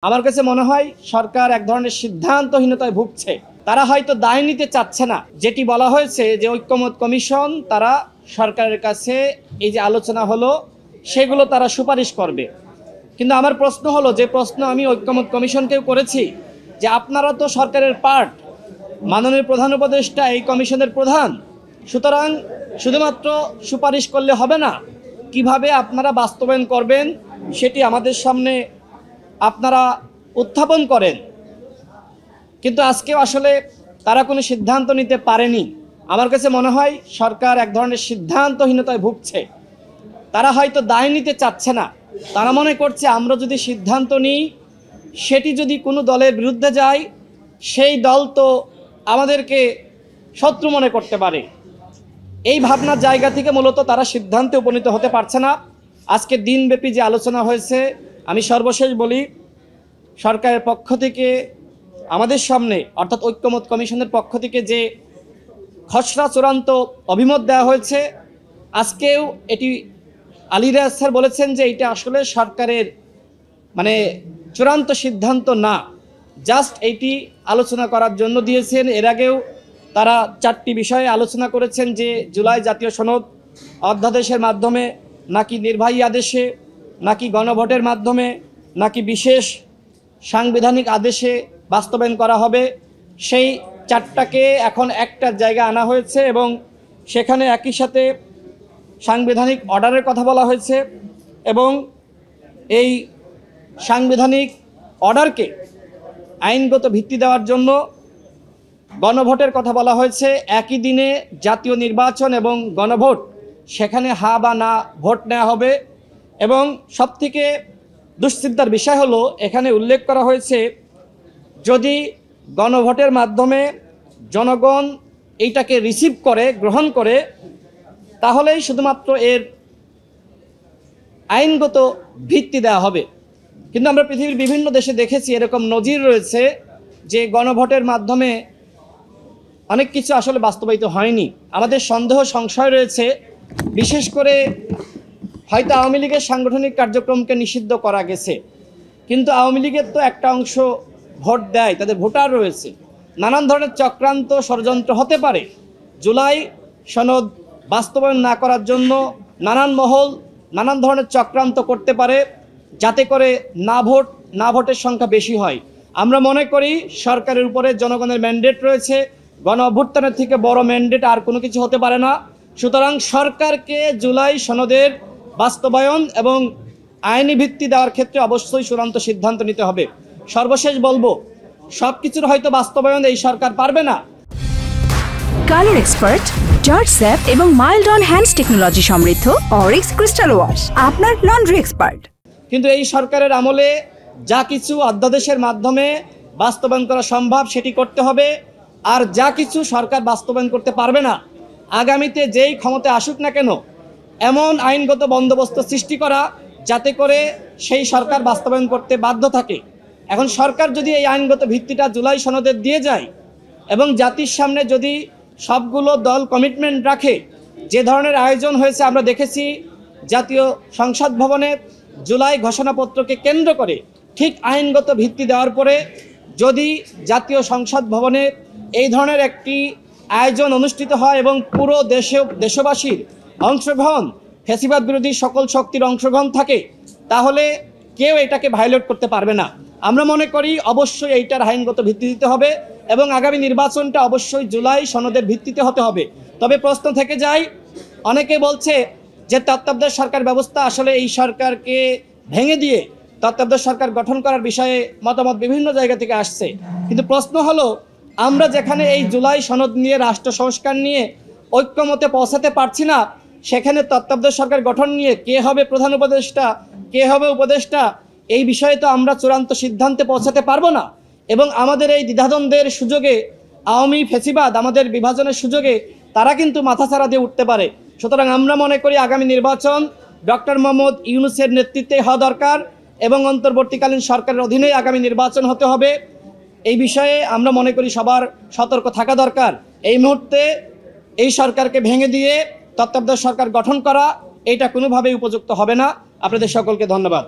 আমার কাছে মনে হয় সরকার এক ধরনের সিদ্ধান্তহীনতায় ভুগছে। তারা হয়তো দায় নিতে চাচ্ছে না। যেটি বলা হয়েছে যে ঐক্যমত কমিশন তারা সরকারের কাছে এই যে আলোচনা হলো সেগুলো তারা সুপারিশ করবে। কিন্তু আমার প্রশ্ন হলো, যে প্রশ্ন আমি ঐক্যমত কমিশনকেও করেছি, যে আপনারা তো সরকারের পার্ট, মাননীয় প্রধান উপদেষ্টা এই কমিশনের প্রধান, সুতরাং শুধুমাত্র সুপারিশ করলে হবে না, কিভাবে আপনারা বাস্তবায়ন করবেন সেটি আমাদের সামনে আপনারা উত্থাপন করেন। কিন্তু আজকেও আসলে তারা কোনো সিদ্ধান্ত নিতে পারেনি। আমার কাছে মনে হয় সরকার এক ধরনের সিদ্ধান্তহীনতায় ভুগছে। তারা হয়তো দায় নিতে চাচ্ছে না। তারা মনে করছে আমরা যদি সিদ্ধান্ত নিই, সেটি যদি কোনো দলের বিরুদ্ধে যায়, সেই দল তো আমাদেরকে শত্রু মনে করতে পারে। এই ভাবনার জায়গা থেকে মূলত তারা সিদ্ধান্তে উপনীত হতে পারছে না। আজকে দিনব্যাপী যে আলোচনা হয়েছে, আমি সর্বশেষ বলি, সরকারের পক্ষ থেকে আমাদের সামনে অর্থাৎ ঐক্যমত কমিশনের পক্ষ থেকে যে খসড়া চূড়ান্ত অভিমত দেওয়া হয়েছে, আজকেও এটি আলী রিয়াজ স্যার বলেছেন যে এটা আসলে সরকারের চূড়ান্ত সিদ্ধান্ত না, জাস্ট এইটি আলোচনা করার জন্য দিয়েছেন। এর আগেও তারা 4টি বিষয়ে আলোচনা করেছেন, যে জুলাই জাতীয় সনদ অধ্যাদেশের মাধ্যমে, নাকি নির্বাহী আদেশে, নাকি গণভোটের মাধ্যমে, নাকি বিশেষ সাংবিধানিক আদেশে বাস্তবায়ন করা হবে। সেই 4টাকে এখন একটা জায়গায় আনা হয়েছে এবং সেখানে একই সাথে সাংবিধানিক অর্ডারের কথা বলা হয়েছে এবং এই সাংবিধানিক অর্ডারকে আইনগত ভিত্তি দেওয়ার জন্য গণভোটের কথা বলা হয়েছে। একই দিনে জাতীয় নির্বাচন এবং গণভোট, সেখানে হা বা না ভোট নেওয়া হবে। এবং সবথেকে দুশ্চিন্তার বিষয় হলো, এখানে উল্লেখ করা হয়েছে যদি গণভোটের মাধ্যমে জনগণ এইটাকে রিসিভ করে, গ্রহণ করে, তাহলেই শুধুমাত্র এর আইনগত ভিত্তি দেওয়া হবে। কিন্তু আমরা পৃথিবীর বিভিন্ন দেশে দেখেছি এরকম নজির রয়েছে যে গণভোটের মাধ্যমে অনেক কিছু আসলে বাস্তবায়িত হয়নি। আমাদের সন্দেহ সংশয় রয়েছে, বিশেষ করে হয়তো আওয়ামী লীগের সাংগঠনিক কার্যক্রমকে নিষিদ্ধ করা গেছে, কিন্তু আওয়ামী লীগের তো একটা অংশ ভোট দেয়, তাদের ভোটার রয়েছে। নানান ধরনের চক্রান্ত ষড়যন্ত্র হতে পারে। জুলাই সনদ বাস্তবায়ন না করার জন্য নানান মহল নানান ধরনের চক্রান্ত করতে পারে, যাতে করে না ভোটের সংখ্যা বেশি হয়। আমরা মনে করি সরকারের উপরে জনগণের ম্যান্ডেট রয়েছে, গণ অভ্যুত্থানের থেকে বড় ম্যান্ডেট আর কোনো কিছু হতে পারে না। সুতরাং সরকারকে জুলাই সনদের বাস্তবায়ন এবং আইনি ভিত্তি দেওয়ার ক্ষেত্রে অবশ্যই চূড়ান্ত সিদ্ধান্ত নিতে হবে। সর্বশেষ বলবো, সব কিছুর হয়তো বাস্তবায়ন এই সরকার পারবে না। কালার এক্সপার্ট, জর্জ স্যাপ এবং মাইল্ড অন হ্যান্ডস টেকনোলজি সমৃদ্ধ অরিক্স ক্রিস্টাল ওয়াশ আপনার লন্ড্রি এক্সপার্ট। কিন্তু এই সরকারের আমলে যা কিছু অধ্যাদেশের মাধ্যমে বাস্তবায়ন করা সম্ভব সেটি করতে হবে, আর যা কিছু সরকার বাস্তবায়ন করতে পারবে না, আগামীতে যেই ক্ষমতা আসুক না কেন, এমন আইনগত বন্দোবস্ত সৃষ্টি করা যাতে করে সেই সরকার বাস্তবায়ন করতে বাধ্য থাকে। এখন সরকার যদি এই আইনগত ভিত্তিটা জুলাই সনদের দিয়ে যায় এবং জাতির সামনে যদি সবগুলো দল কমিটমেন্ট রাখে, যে ধরনের আয়োজন হয়েছে আমরা দেখেছি জাতীয় সংসদ ভবনে জুলাই ঘোষণাপত্রকে কেন্দ্র করে, ঠিক আইনগত ভিত্তি দেওয়ার পরে যদি জাতীয় সংসদ ভবনে এই ধরনের একটি আয়োজন অনুষ্ঠিত হয় এবং পুরো দেশবাসীর অংশগ্রহণ, ফ্যাসিবাদ বিরোধী সকল শক্তির অংশগ্রহণ থাকে, তাহলে কেউ এটাকে ভায়োলেট করতে পারবে না। আমরা মনে করি অবশ্যই এইটার আইনগত ভিত্তি দিতে হবে এবং আগামী নির্বাচনটা অবশ্যই জুলাই সনদের ভিত্তিতে হতে হবে। তবে প্রশ্ন থেকে যায়, অনেকে বলছে যে তত্ত্বাবধায়ক সরকার ব্যবস্থা, আসলে এই সরকারকে ভেঙে দিয়ে তত্ত্বাবধায়ক সরকার গঠন করার বিষয়ে মতামত বিভিন্ন জায়গা থেকে আসছে। কিন্তু প্রশ্ন হলো, আমরা যেখানে এই জুলাই সনদ নিয়ে, রাষ্ট্র সংস্কার নিয়ে ঐক্যমতে পৌঁছাতে পারছি না, সেখানে তত্ত্বাবধায়ক সরকার গঠন নিয়ে কে হবে প্রধান উপদেষ্টা, কে হবে উপদেষ্টা, এই বিষয়ে তো আমরা চূড়ান্ত সিদ্ধান্তে পৌঁছাতে পারবো না। এবং আমাদের এই দ্বিধাদ্বন্দ্বের সুযোগে আওয়ামী ফ্যাসিবাদ আমাদের বিভাজনের সুযোগে তারা কিন্তু মাথাছাড়া দিয়ে উঠতে পারে। সুতরাং আমরা মনে করি আগামী নির্বাচন ডক্টর মোহাম্মদ ইউনূসের নেতৃত্বে হওয়া দরকার এবং অন্তর্বর্তীকালীন সরকারের অধীনে আগামী নির্বাচন হতে হবে। এই বিষয়ে আমরা মনে করি সবার সতর্ক থাকা দরকার। এই মুহূর্তে এই সরকারকে ভেঙে দিয়ে তত্ত্বাবধায়ক সরকার গঠন করা, এটা কোনোভাবেই উপযুক্ত হবে না। আপনাদের সকলকে ধন্যবাদ।